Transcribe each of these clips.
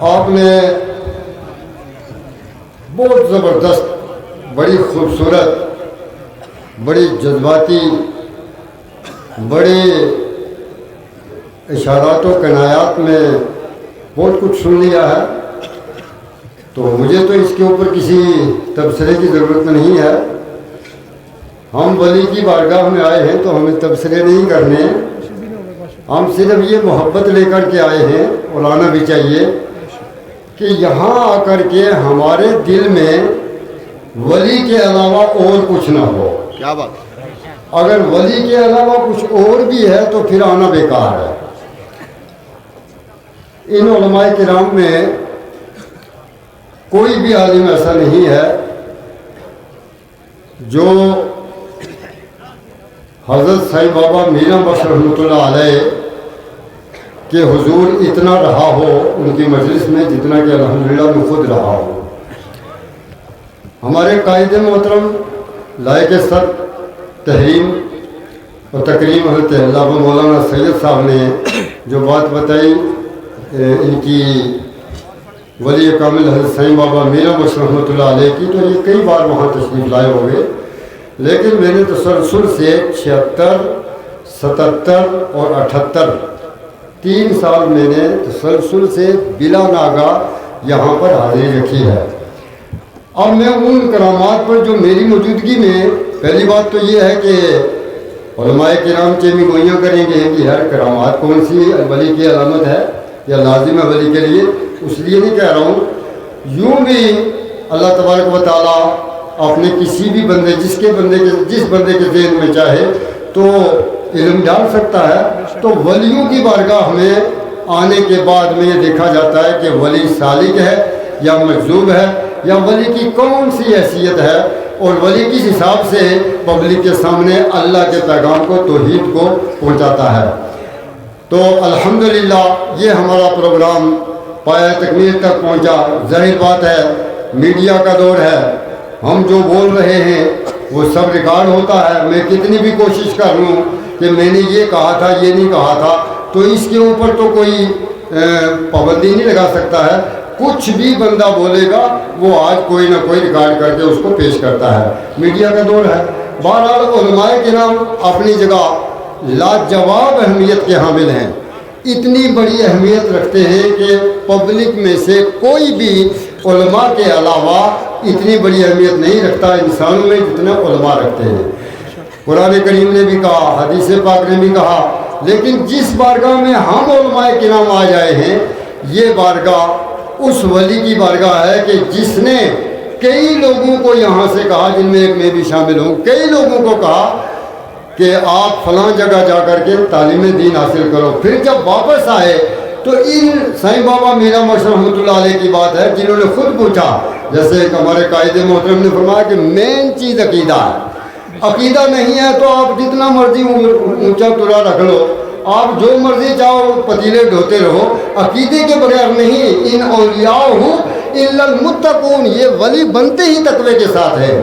آپ نے بہت زبردست، بڑی خوبصورت، بڑی جذباتی، بڑے اشارات و کنایات میں بہت کچھ سن لیا ہے، تو مجھے تو اس کے اوپر کسی تبصرے کی ضرورت نہیں ہے۔ ہم ولی کی بارگاہ میں آئے ہیں تو ہمیں تبصرے نہیں کرنے، ہم صرف یہ محبت لے کر کے آئے ہیں، اور آنا بھی چاہیے کہ یہاں آ کر کے ہمارے دل میں ولی کے علاوہ اور کچھ نہ ہو۔ کیا بات؟ اگر ولی کے علاوہ کچھ اور بھی ہے تو پھر آنا بیکار ہے۔ ان علماء کرام میں کوئی بھی عالم ایسا نہیں ہے جو حضرت سائیں بابا میرا بخش رحمۃ اللہ علیہ کہ حضور اتنا رہا ہو ان کی مجلس میں جتنا کہ الحمدللہ میں خود رہا ہوں۔ ہمارے قائد محترم لائق سر تحریم اور تکریم حضرت علامہ مولانا سید صاحب نے جو بات بتائی ان کی ولی کامل حضرت سائیں بابا میرا بخش رحمۃ اللہ علیہ کی، تو یہ کئی بار وہاں تشریف لائے ہو گئے، لیکن میں نے تسلسل سے 76، 77 اور 78 3 سال میں نے تسلسل سے بلا ناغہ یہاں پر حاضری رکھی ہے۔ اب میں ان کرامات پر جو میری موجودگی میں، پہلی بات تو یہ ہے کہ علماء کرام چیمی گوئیاں کریں گے کہ ہر کرامات کون سی ولی کی علامت ہے یا لازم ہے ولی کے لیے، اس لیے نہیں کہہ رہا ہوں۔ یوں بھی اللہ تبارک و تعالیٰ اپنے کسی بھی بندے جس بندے کے ذہن میں چاہے تو علم ڈال سکتا ہے۔ تو ولیوں کی بارگاہ میں آنے کے بعد میں یہ دیکھا جاتا ہے کہ ولی سالک ہے یا مجذوب ہے، یا ولی کی کون سی حیثیت ہے، اور ولی کس حساب سے پبلک کے سامنے اللہ کے پیغام کو، توحید کو پہنچاتا ہے۔ تو الحمدللہ یہ ہمارا پروگرام پایہ تکمیل تک پہنچا۔ ظاہر بات ہے میڈیا کا دور ہے، ہم جو بول رہے ہیں وہ سب ریکارڈ ہوتا ہے۔ میں کتنی بھی کوشش کر لوں کہ میں نے یہ کہا تھا، یہ نہیں کہا تھا، تو اس کے اوپر تو کوئی پابندی نہیں لگا سکتا ہے۔ کچھ بھی بندہ بولے گا وہ آج کوئی نہ کوئی ریکارڈ کر کے اس کو پیش کرتا ہے، میڈیا کا دور ہے۔ بہرحال علماء کرام اپنی جگہ لاجواب اہمیت کے حامل ہیں، اتنی بڑی اہمیت رکھتے ہیں کہ پبلک میں سے کوئی بھی علماء کے علاوہ اتنی بڑی اہمیت نہیں رکھتا انسانوں میں جتنا علماء رکھتے ہیں۔ قرآن کریم نے بھی کہا، حدیث پاک نے بھی کہا، لیکن جس بارگاہ میں ہم علماء کرام آ جائے ہیں، یہ بارگاہ اس ولی کی بارگاہ ہے کہ جس نے کئی لوگوں کو یہاں سے کہا، جن میں ایک میں بھی شامل ہوں، کئی لوگوں کو کہا کہ آپ فلاں جگہ جا کر کے تعلیم دین حاصل کرو۔ پھر جب واپس آئے تو ان سائیں بابا میرا بخش رحمۃ اللہ علیہ کی بات ہے جنہوں نے خود پوچھا، جیسے ہمارے قائد محترم نے فرمایا کہ مین چیز عقیدہ ہے۔ عقیدہ نہیں ہے تو آپ جتنا مرضی اونچا ترا رکھ لو، آپ جو مرضی چاہو پتیلے ڈھوتے رہو، عقیدے کے بغیر نہیں۔ ان اولیاء الا المتقون، یہ ولی بنتے ہی تقوی کے ساتھ ہے۔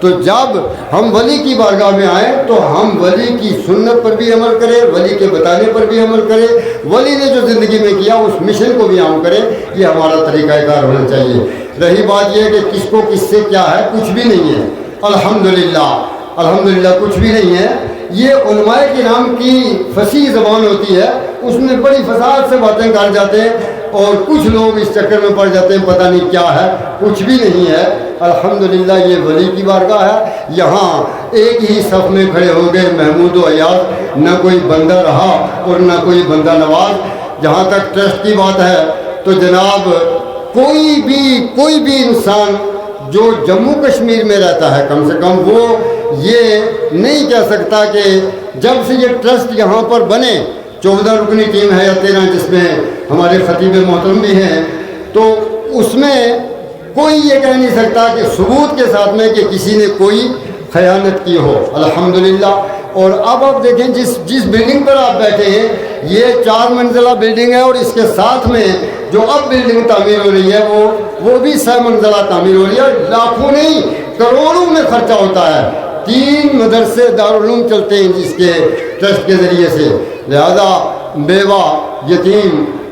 تو جب ہم ولی کی بارگاہ میں آئیں تو ہم ولی کی سنت پر بھی عمل کریں، ولی کے بتانے پر بھی عمل کریں، ولی نے جو زندگی میں کیا اس مشن کو بھی عام کریں۔ یہ ہمارا طریقہ کار ہونا چاہیے۔ رہی بات یہ کہ کس کو کس سے کیا ہے، کچھ بھی نہیں ہے، الحمدللہ کچھ بھی نہیں ہے۔ یہ علماء کرام کی فصیح زبان ہوتی ہے، اس میں بڑی فصاحت سے باتیں کر جاتے ہیں، اور کچھ لوگ اس چکر میں پڑ جاتے ہیں پتہ نہیں کیا ہے، کچھ بھی نہیں ہے۔ الحمدللہ یہ ولی کی بارگاہ ہے۔ یہاں ایک ہی صف میں کھڑے ہو گئے محمود و ایاز، نہ کوئی بندہ رہا اور نہ کوئی بندہ نواز۔ جہاں تک ٹرسٹ کی بات ہے تو جناب کوئی بھی انسان جو جموں کشمیر میں رہتا ہے کم سے کم وہ یہ نہیں کہہ سکتا کہ جب سے یہ ٹرسٹ یہاں پر بنے، 14 رکنی ٹیم ہے یا 13 جس میں ہمارے خطیب محترم بھی ہیں، تو اس میں کوئی یہ کہہ نہیں سکتا کہ ثبوت کے ساتھ میں کہ کسی نے کوئی خیانت کی ہو، الحمدللہ۔ اور اب آپ دیکھیں جس بلڈنگ پر آپ بیٹھے ہیں یہ 4 منزلہ بلڈنگ ہے، اور اس کے ساتھ میں جو اب بلڈنگ تعمیر ہو رہی ہے وہ بھی 6 منزلہ تعمیر ہو رہی ہے۔ لاکھوں نہیں کروڑوں میں خرچہ ہوتا ہے۔ 3 مدرسے دارالعلوم چلتے ہیں جس کے ٹرسٹ کے ذریعے سے، لہذا بیوہ، یتیم،